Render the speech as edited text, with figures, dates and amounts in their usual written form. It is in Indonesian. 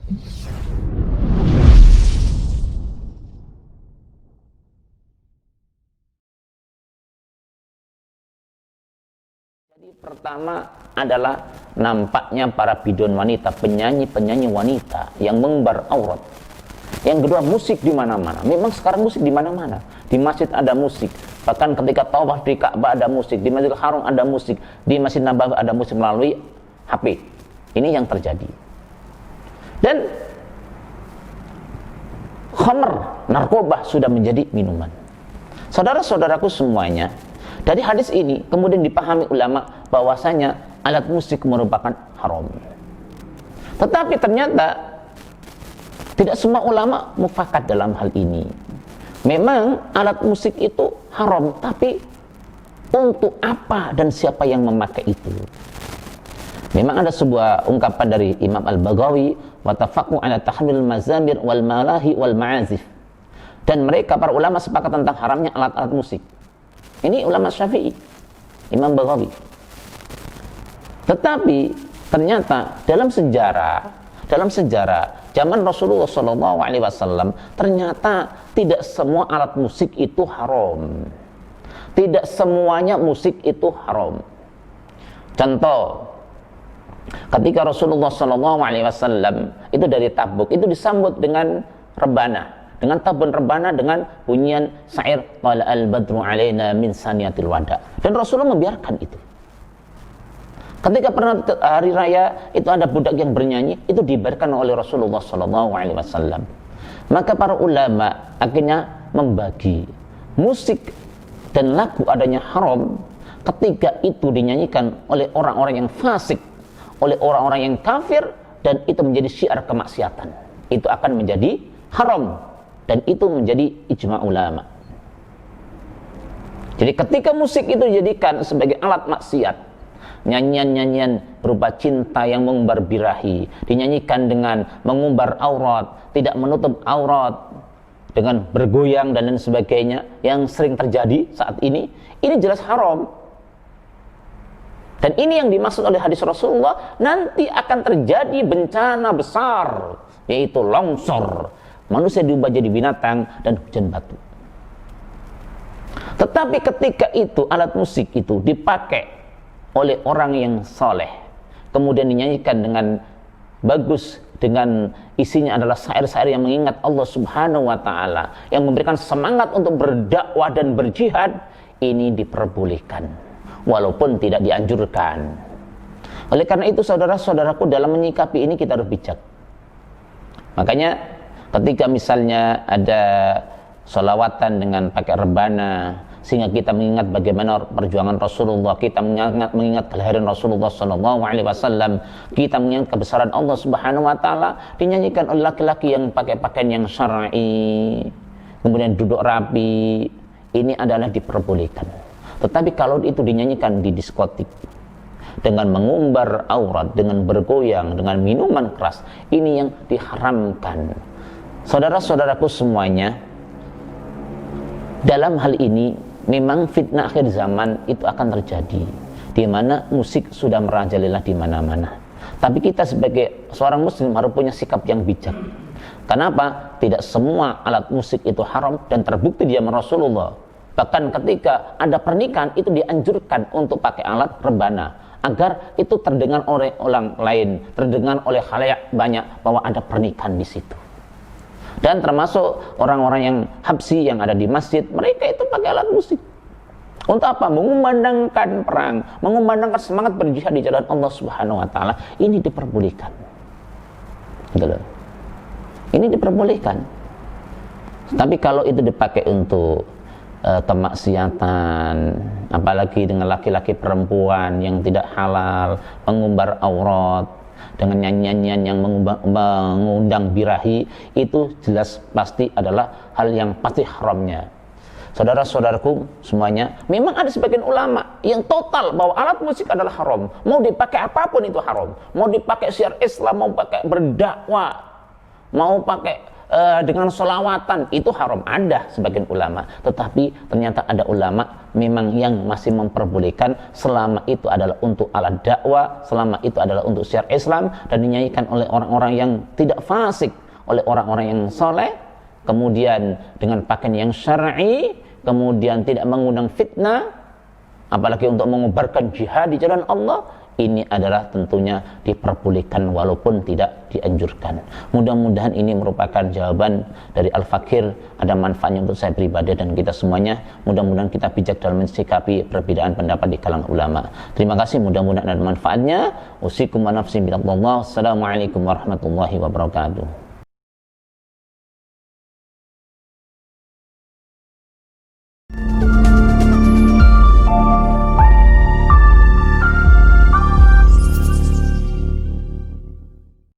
Jadi pertama adalah nampaknya para bidon wanita, penyanyi-penyanyi wanita yang mengumbar aurat. Yang kedua, musik di mana-mana. Memang sekarang musik di mana-mana. Di masjid ada musik. Bahkan ketika tawaf di Ka'bah ada musik, di Masjidil Haram ada musik, di Masjid Nabawi ada musik melalui HP. Ini yang terjadi. Dan khamr, narkoba sudah menjadi minuman. Saudara-saudaraku semuanya, dari hadis ini kemudian dipahami ulama bahwasanya alat musik merupakan haram. Tetapi ternyata tidak semua ulama mufakat dalam hal ini. Memang alat musik itu haram, tapi untuk apa dan siapa yang memakai itu? Memang ada sebuah ungkapan dari Imam Al-Baghawi, wa tafaqu ala tahmil mazamir wal malahi wal ma'azif. Dan mereka para ulama sepakat tentang haramnya alat-alat musik. Ini ulama Syafi'i, Imam Baghawi. Tetapi ternyata dalam sejarah zaman Rasulullah SAW ternyata tidak semua alat musik itu haram. Tidak semuanya musik itu haram. Contoh, ketika Rasulullah SAW itu dari Tabuk, itu disambut dengan rebana, dengan tabun rebana, dengan bunyian syair Tala al-badru alaina min saniyatil wada. Dan Rasulullah membiarkan itu. Ketika pernah hari raya itu ada budak yang bernyanyi, itu dibiarkan oleh Rasulullah SAW. Maka para ulama akhirnya membagi musik dan lagu adanya haram ketika itu dinyanyikan oleh orang-orang yang fasik, oleh orang-orang yang kafir, dan itu menjadi syiar kemaksiatan. Itu akan menjadi haram. Dan itu menjadi ijma ulama. Jadi ketika musik itu dijadikan sebagai alat maksiat, nyanyian-nyanyian berupa cinta yang mengumbar birahi, dinyanyikan dengan mengumbar aurat, tidak menutup aurat, dengan bergoyang dan lain sebagainya, yang sering terjadi saat ini jelas haram. Dan ini yang dimaksud oleh hadis Rasulullah, nanti akan terjadi bencana besar, yaitu longsor. Manusia diubah jadi binatang dan hujan batu. Tetapi ketika itu alat musik itu dipakai oleh orang yang soleh, kemudian dinyanyikan dengan bagus, dengan isinya adalah syair-syair yang mengingat Allah Subhanahu wa Ta'ala, yang memberikan semangat untuk berdakwah dan berjihad, ini diperbolehkan walaupun tidak dianjurkan. Oleh karena itu saudara-saudaraku, dalam menyikapi ini kita harus bijak. Makanya ketika misalnya ada sholawatan dengan pakai rebana, sehingga kita mengingat bagaimana perjuangan Rasulullah, kita mengingat kelahiran Rasulullah SAW, kita mengingat kebesaran Allah Subhanahu Wa Taala, dinyanyikan oleh laki-laki yang pakai pakaian yang syar'i, kemudian duduk rapi, ini adalah diperbolehkan. Tetapi kalau itu dinyanyikan di diskotik dengan mengumbar aurat, dengan bergoyang, dengan minuman keras, ini yang diharamkan. Saudara-saudaraku semuanya, dalam hal ini memang fitnah akhir zaman itu akan terjadi, di mana musik sudah merajalela di mana-mana. Tapi kita sebagai seorang muslim harus punya sikap yang bijak. Kenapa? Tidak semua alat musik itu haram, dan terbukti di zaman Rasulullah. Bahkan ketika ada pernikahan itu dianjurkan untuk pakai alat rebana, agar itu terdengar oleh orang lain, terdengar oleh khalayak banyak bahwa ada pernikahan di situ. Dan termasuk orang-orang yang habsi yang ada di masjid, mereka itu pakai alat musik. Untuk apa? Mengumandangkan perang, mengumandangkan semangat berjihad di jalan Allah Subhanahu wa Ta'ala. Ini diperbolehkan. Gitu. Ini diperbolehkan. Tapi kalau itu dipakai untuk kemaksiatan, apalagi dengan laki-laki perempuan yang tidak halal, mengumbar aurat, dengan nyanyian yang mengundang birahi, itu jelas pasti adalah hal yang pasti haramnya. Saudara-saudaraku semuanya, memang ada sebagian ulama yang total bahwa alat musik adalah haram. Mau dipakai apapun itu haram. Mau dipakai syiar Islam, mau pakai berdakwah, mau pakai dengan sholawatan, itu haram. Ada sebagian ulama, tetapi ternyata ada ulama memang yang masih memperbolehkan selama itu adalah untuk alat dakwah, selama itu adalah untuk syiar Islam dan dinyanyikan oleh orang-orang yang tidak fasik, oleh orang-orang yang soleh, kemudian dengan pakaian yang syar'i, kemudian tidak mengundang fitnah, apalagi untuk mengobarkan jihad di jalan Allah. Ini adalah tentunya diperbolehkan walaupun tidak dianjurkan. Mudah-mudahan ini merupakan jawaban dari Al-Fakir, ada manfaatnya untuk saya pribadi dan kita semuanya. Mudah-mudahan kita bijak dalam mensikapi perbedaan pendapat di kalangan ulama. Terima kasih, mudah-mudahan ada manfaatnya. Usikum wa nafsi billahi. Assalamualaikum warahmatullahi wabarakatuh.